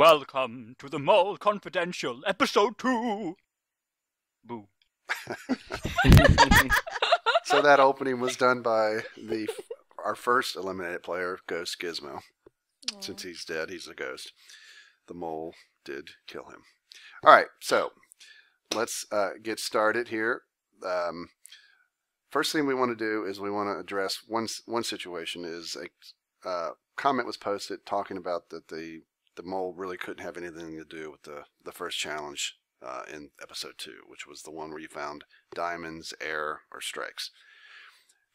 Welcome to the Mole Confidential, Episode 2! Boo. So that opening was done by our first eliminated player, Ghost Gizmo. Aww. Since he's dead, he's a ghost. The mole did kill him. All right, so let's get started here. First thing we want to do is we want to address one situation. Is a comment was posted talking about that the mole really couldn't have anything to do with the first challenge in episode 2, which was the one where you found diamonds, air, or strikes.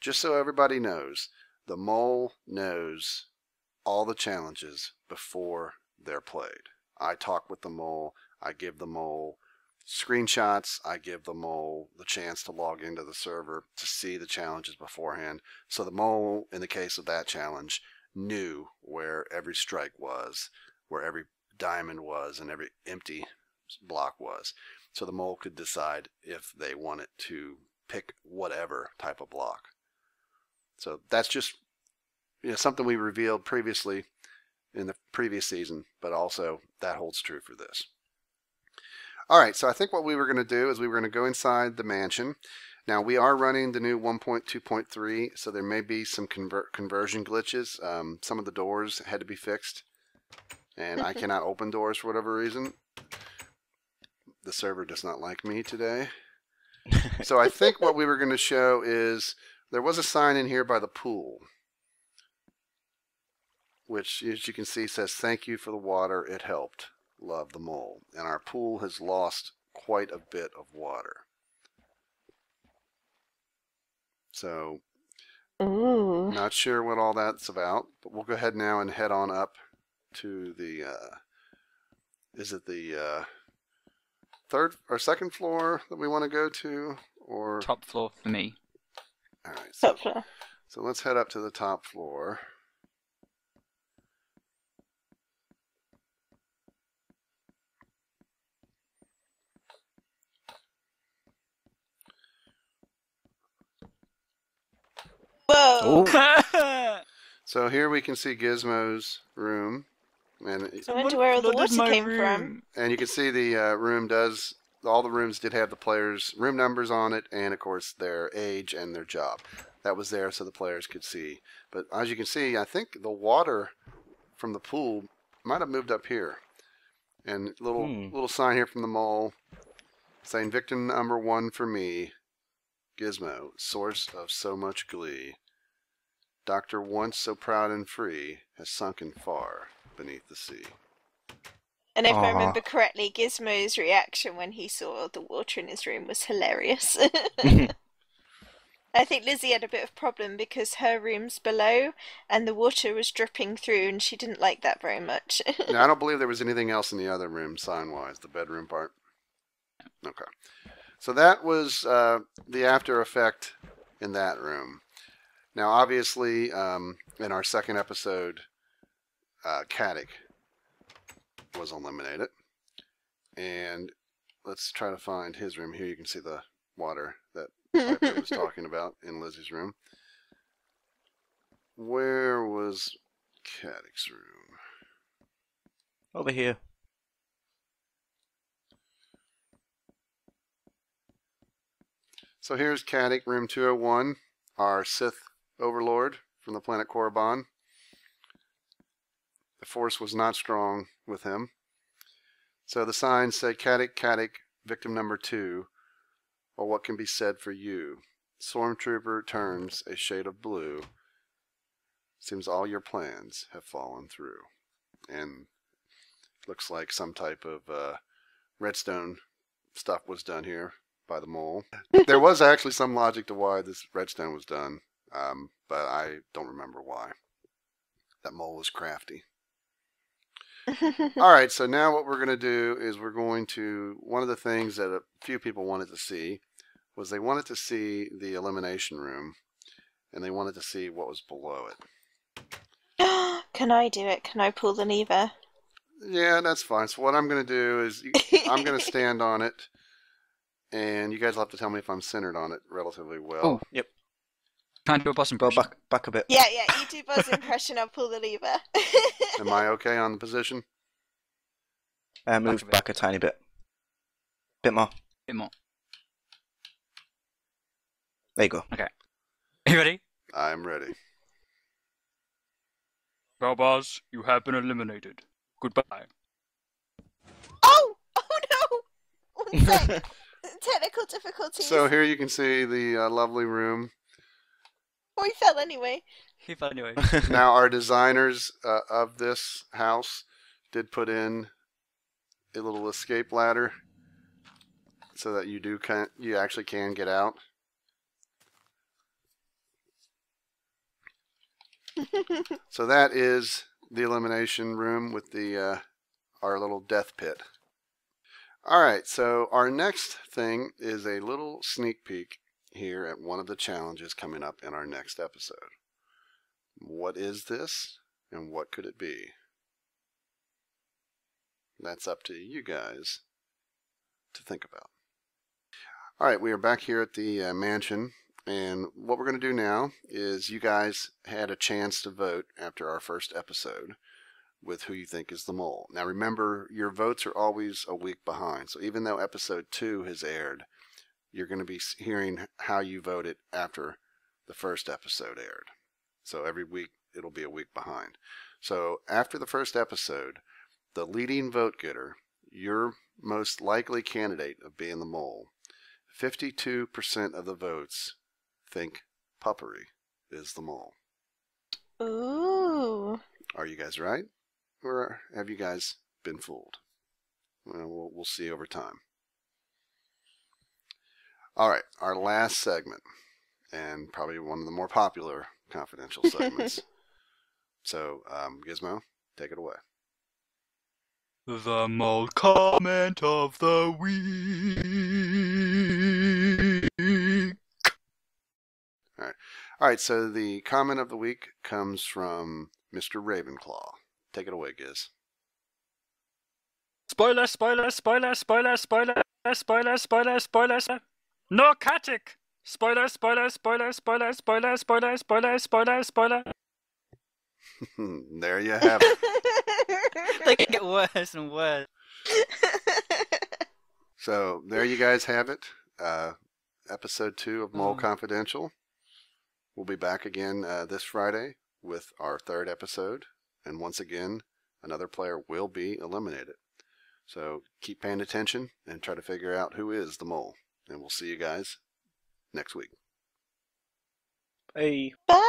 Just so everybody knows, the mole knows all the challenges before they're played. I talk with the mole. I give the mole screenshots. I give the mole the chance to log into the server to see the challenges beforehand. So the mole, in the case of that challenge, knew where every strike was, where every diamond was, and every empty block was. So the mole could decide if they wanted to pick whatever type of block. So that's just something we revealed previously in the previous season, but also that holds true for this. All right, so I think what we were going to do is we were going to go inside the mansion. Now we are running the new 1.2.3, so there may be some conversion glitches. Some of the doors had to be fixed, and I cannot open doors for whatever reason. The server does not like me today. So I think what we were going to show is there was a sign in here by the pool, which, as you can see, says, "Thank you for the water. It helped. Love, the mole." And our pool has lost quite a bit of water. So, ooh, not sure what all that's about, but we'll go ahead now and head on up to the, is it the third or second floor that we want to go to? Or top floor for me. All right, top floor. So let's head up to the top floor. Whoa! So here we can see Gizmo's room, and I wonder where all the water came from. And you can see the room does. All the rooms did have the players' room numbers on it, and of course their age and their job. That was there so the players could see. But as you can see, I think the water from the pool might have moved up here. And little sign here from the mole saying, "Victim number 1 for me, Gizmo, source of so much glee. Doctor once so proud and free has sunken far beneath the sea." And if I remember correctly, Gizmo's reaction when he saw the water in his room was hilarious. I think Lizzie had a bit of problem because her room's below and the water was dripping through and she didn't like that very much. Now, I don't believe there was anything else in the other room sign-wise, the bedroom part. Okay. So that was the after effect in that room. Now, obviously, in our second episode, Caddick was eliminated. And let's try to find his room. Here you can see the water that Piper was talking about in Lizzie's room. Where was Caddick's room? Over here. So here's Caddick, room 201, our Sith overlord from the planet Korriban. The force was not strong with him. So the signs say, "Caddick, Caddick, victim number 2, or what can be said for you? Stormtrooper turns a shade of blue. Seems all your plans have fallen through." And looks like some type of redstone stuff was done here by the mole. There was actually some logic to why this redstone was done, but I don't remember why. That mole was crafty. All right, so now what we're going to do is we're going to, one of the things that a few people wanted to see was they wanted to see the elimination room, and they wanted to see what was below it. Can I do it? Can I pull the lever? Yeah, that's fine. So what I'm going to do is I'm going to stand on it, and you guys will have to tell me if I'm centered on it relatively well. Oh, yep. Can't do a boss impression. Go back a bit. Yeah, you do Buzz impression, I'll pull the lever. Am I okay on the position? Move a bit. back a tiny bit. Bit more. Bit more. There you go. Are you ready? I'm ready. Balbaz, you have been eliminated. Goodbye. Oh! Oh no! One sec. Technical difficulties. So here you can see the lovely room. We fell anyway. He fell anyway. Now, our designers of this house did put in a little escape ladder so that you actually can get out. So that is the elimination room with the our little death pit. All right, so our next thing is a little sneak peek here at one of the challenges coming up in our next episode. What is this, and what could it be? That's up to you guys to think about. All right, we are back here at the mansion, and what we're going to do now is you guys had a chance to vote after our first episode with who you think is the mole. Now remember, your votes are always a week behind, so even though episode 2 has aired, you're going to be hearing how you voted after the first episode aired. So every week it'll be a week behind. So after the first episode, the leading vote getter, your most likely candidate of being the mole, 52% of the votes think Puppery is the mole. Ooh. Are you guys right? Or have you guys been fooled? Well, we'll see over time. All right, our last segment, and probably one of the more popular confidential segments. So, Gizmo, take it away. The mole comment of the week. All right, so the comment of the week comes from Mr. Ravenclaw. Take it away, Giz. Spoiler, spoiler, spoiler, spoiler, spoiler, spoiler, spoiler, spoiler. Narcotic. Spoiler, spoiler, spoiler, spoiler, spoiler, spoiler, spoiler, spoiler, spoiler. There you have it. They get worse and worse. So there you guys have it. Episode 2 of Mole Confidential. We'll be back again this Friday with our third episode. And once again, another player will be eliminated. So keep paying attention and try to figure out who is the mole. And we'll see you guys next week. Hey. Bye.